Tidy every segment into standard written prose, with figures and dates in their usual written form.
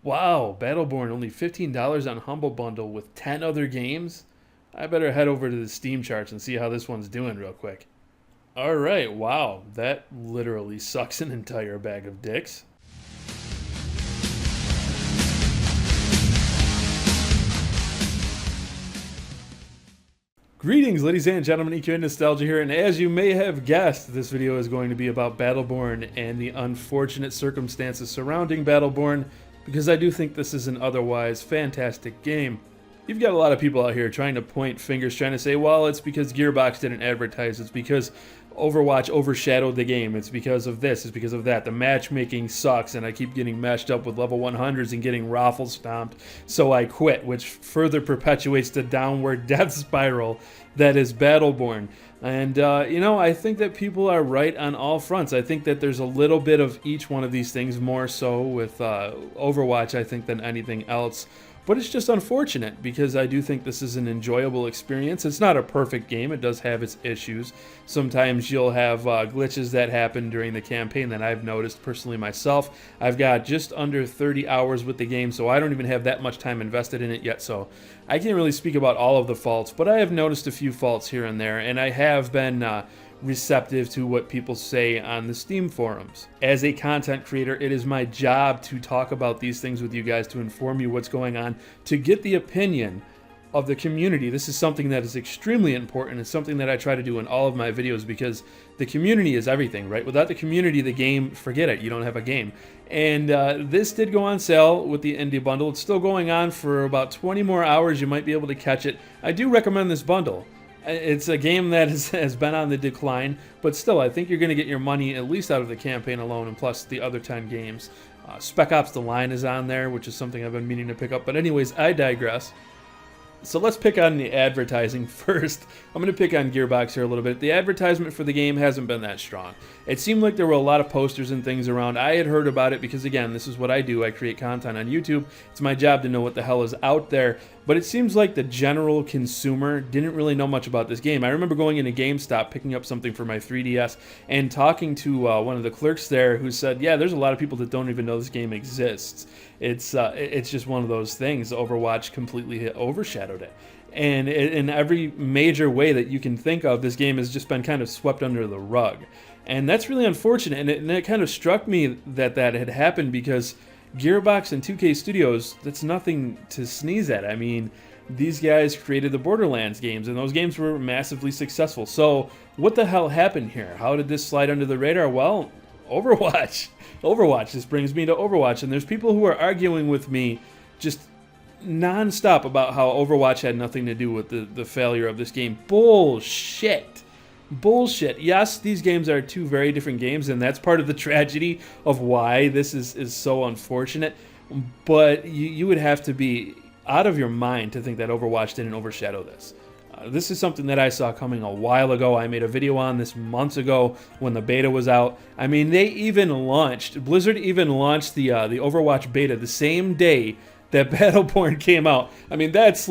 Wow, Battleborn only $15 on Humble Bundle with 10 other games? I better head over to the Steam charts and see how this one's doing real quick. Alright, wow, that literally sucks an entire bag of dicks. Greetings, ladies and gentlemen, EQ Nostalgia here, and as you may have guessed, this video is going to be about Battleborn and the unfortunate circumstances surrounding Battleborn, because I do think this is an otherwise fantastic game. You've got a lot of people out here trying to point fingers, trying to say, well, it's because Gearbox didn't advertise, it's because Overwatch overshadowed the game, it's because of this, it's because of that. The matchmaking sucks, and I keep getting matched up with level 100s and getting raffle stomped, so I quit, which further perpetuates the downward death spiral that is Battleborn. And, I think that people are right on all fronts. I think that there's a little bit of each one of these things, more so with Overwatch, I think, than anything else. But it's just unfortunate, because I do think this is an enjoyable experience. It's not a perfect game. It does have its issues. Sometimes you'll have glitches that happen during the campaign that I've noticed personally myself. I've got just under 30 hours with the game, so I don't even have that much time invested in it yet. So I can't really speak about all of the faults, but I have noticed a few faults here and there, and I have been receptive to what people say on the Steam forums. As a content creator, it is my job to talk about these things with you guys, to inform you what's going on, to get the opinion of the community. This is something that is extremely important. It's something that I try to do in all of my videos, because the community is everything, right? Without the community, the game, forget it, you don't have a game. And this did go on sale with the Indie Bundle. It's still going on for about 20 more hours. You might be able to catch it. I do recommend this bundle. It's a game that has been on the decline, but still, I think you're going to get your money at least out of the campaign alone, and plus the other 10 games. Spec Ops The Line is on there, which is something I've been meaning to pick up. But anyways, I digress. So let's pick on the advertising first. I'm going to pick on Gearbox here a little bit. The advertisement for the game hasn't been that strong. It seemed like there were a lot of posters and things around. I had heard about it because, again, this is what I do. I create content on YouTube. It's my job to know what the hell is out there. But it seems like the general consumer didn't really know much about this game. I remember going into GameStop, picking up something for my 3DS, and talking to one of the clerks there who said, yeah, there's a lot of people that don't even know this game exists. It's just one of those things. Overwatch completely overshadowed it. And in every major way that you can think of, this game has just been kind of swept under the rug. And that's really unfortunate. And it kind of struck me that had happened, because Gearbox and 2K Studios, that's nothing to sneeze at. I mean, these guys created the Borderlands games, and those games were massively successful. So what the hell happened here? How did this slide under the radar? Well, Overwatch. Overwatch. This brings me to Overwatch, and there's people who are arguing with me just non-stop about how Overwatch had nothing to do with the failure of this game. Bullshit. Bullshit. Yes, these games are two very different games, and that's part of the tragedy of why this is so unfortunate. But you would have to be out of your mind to think that Overwatch didn't overshadow this. This is something that I saw coming a while ago. I made a video on this months ago when the beta was out. I mean, Blizzard even launched the Overwatch beta the same day that Battleborn came out. I mean, that's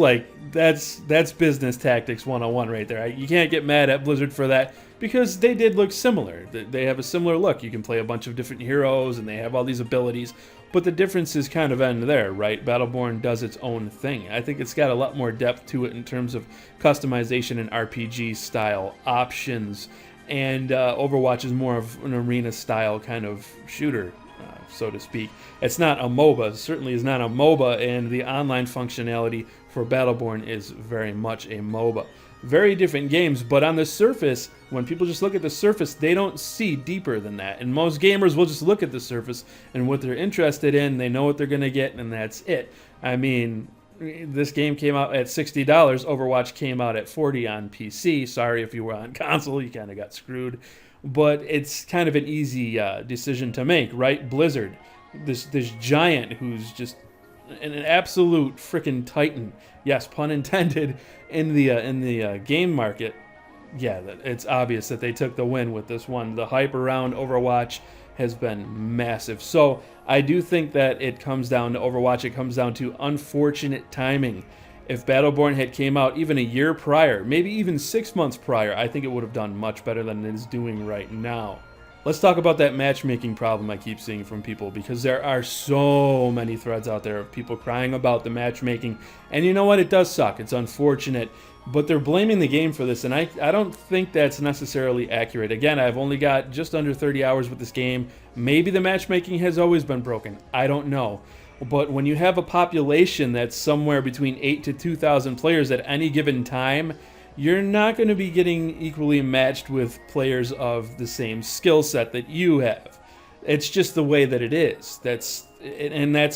business tactics 101 right there. You can't get mad at Blizzard for that, because they did look similar. They have a similar look. You can play a bunch of different heroes, and they have all these abilities, but the differences kind of end there, right? Battleborn does its own thing. I think it's got a lot more depth to it in terms of customization and RPG style options, and Overwatch is more of an arena style kind of shooter, so to speak. It's not a MOBA. It certainly is not a MOBA, and the online functionality for Battleborn is very much a MOBA. Very different games, but on the surface, when people just look at the surface, they don't see deeper than that. And most gamers will just look at the surface and what they're interested in, they know what they're going to get, and that's it. I mean, this game came out at $60. Overwatch came out at $40 on PC. Sorry if you were on console, you kind of got screwed. But it's kind of an easy decision to make, right? Blizzard, this giant who's just an absolute freaking titan, yes, pun intended, in the game market. Yeah, it's obvious that they took the win with this one. The hype around Overwatch has been massive. So I do think that it comes down to Overwatch. It comes down to unfortunate timing. If Battleborn had came out even a year prior, maybe even 6 months prior, I think it would have done much better than it is doing right now. Let's talk about that matchmaking problem I keep seeing from people, because there are so many threads out there of people crying about the matchmaking. And you know what? It does suck. It's unfortunate. But they're blaming the game for this, and I don't think that's necessarily accurate. Again, I've only got just under 30 hours with this game. Maybe the matchmaking has always been broken. I don't know. But when you have a population that's somewhere between 8 to 2,000 players at any given time, you're not going to be getting equally matched with players of the same skill set that you have. It's just the way that it is. That's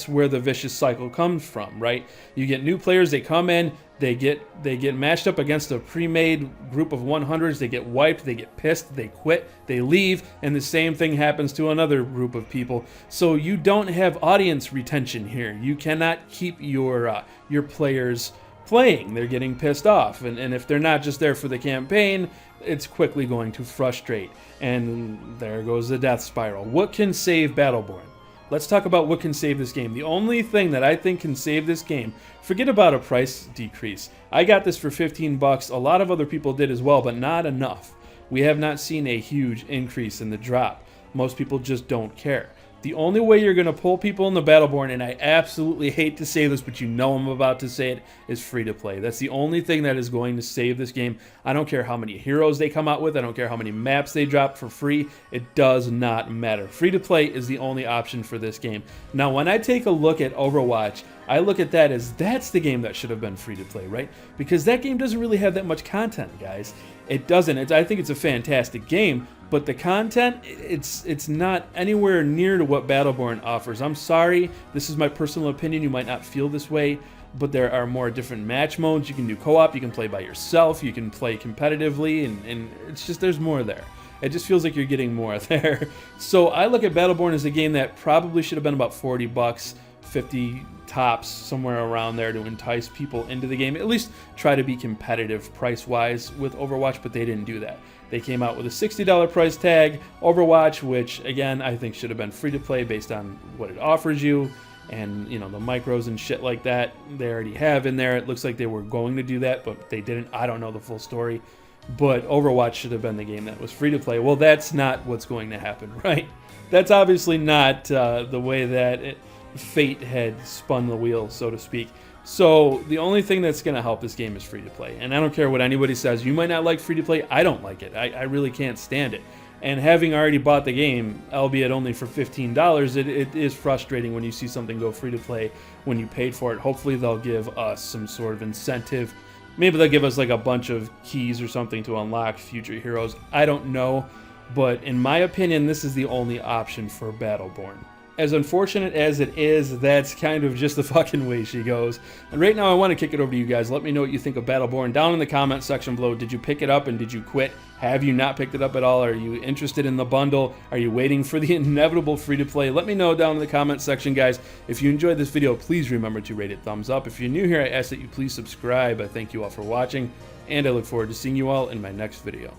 where the vicious cycle comes from, right? You get new players, they come in, they get matched up against a pre-made group of 100s, they get wiped, they get pissed, they quit, they leave, and the same thing happens to another group of people. So you don't have audience retention here. You cannot keep your players playing. They're getting pissed off, and if they're not just there for the campaign, it's quickly going to frustrate, and there goes the death spiral. What can save Battleborn? Let's talk about what can save this game. The only thing that I think can save this game, forget about a price decrease. I got this for 15 bucks. A lot of other people did as well, but not enough. We have not seen a huge increase in the drop. Most people just don't care. The only way you're going to pull people in the Battleborn, and I absolutely hate to say this, but you know I'm about to say it, is free to play. That's the only thing that is going to save this game. I don't care how many heroes they come out with. I don't care how many maps they drop for free. It does not matter. Free to play is the only option for this game. Now, when I take a look at Overwatch, I look at that as that's the game that should have been free to play, right? Because that game doesn't really have that much content, guys. It doesn't. I think it's a fantastic game, but the content, it's not anywhere near to what Battleborn offers. I'm sorry, this is my personal opinion. You might not feel this way, but there are more different match modes. You can do co-op, you can play by yourself, you can play competitively, and it's just, there's more there. It just feels like you're getting more there. So I look at Battleborn as a game that probably should have been about 40 bucks, 50 tops, somewhere around there, to entice people into the game. At least try to be competitive price-wise with Overwatch, but they didn't do that. They came out with a $60 price tag, Overwatch, which again I think should have been free to play based on what it offers you, and you know, the micros and shit like that they already have in there. It looks like they were going to do that, but they didn't. I don't know the full story, but Overwatch should have been the game that was free to play. Well, that's not what's going to happen, right? That's obviously not the way that fate had spun the wheel, so to speak. So the only thing that's going to help this game is free to play. And I don't care what anybody says. You might not like free to play. I don't like it. I really can't stand it. And having already bought the game, albeit only for $15, it is frustrating when you see something go free to play when you paid for it. Hopefully they'll give us some sort of incentive. Maybe they'll give us like a bunch of keys or something to unlock future heroes. I don't know. But in my opinion, this is the only option for Battleborn. As unfortunate as it is, that's kind of just the fucking way she goes. And right now I want to kick it over to you guys. Let me know what you think of Battleborn down in the comment section below. Did you pick it up and did you quit? Have you not picked it up at all? Are you interested in the bundle? Are you waiting for the inevitable free to play? Let me know down in the comment section, guys. If you enjoyed this video, please remember to rate it thumbs up. If you're new here, I ask that you please subscribe. I thank you all for watching, and I look forward to seeing you all in my next video.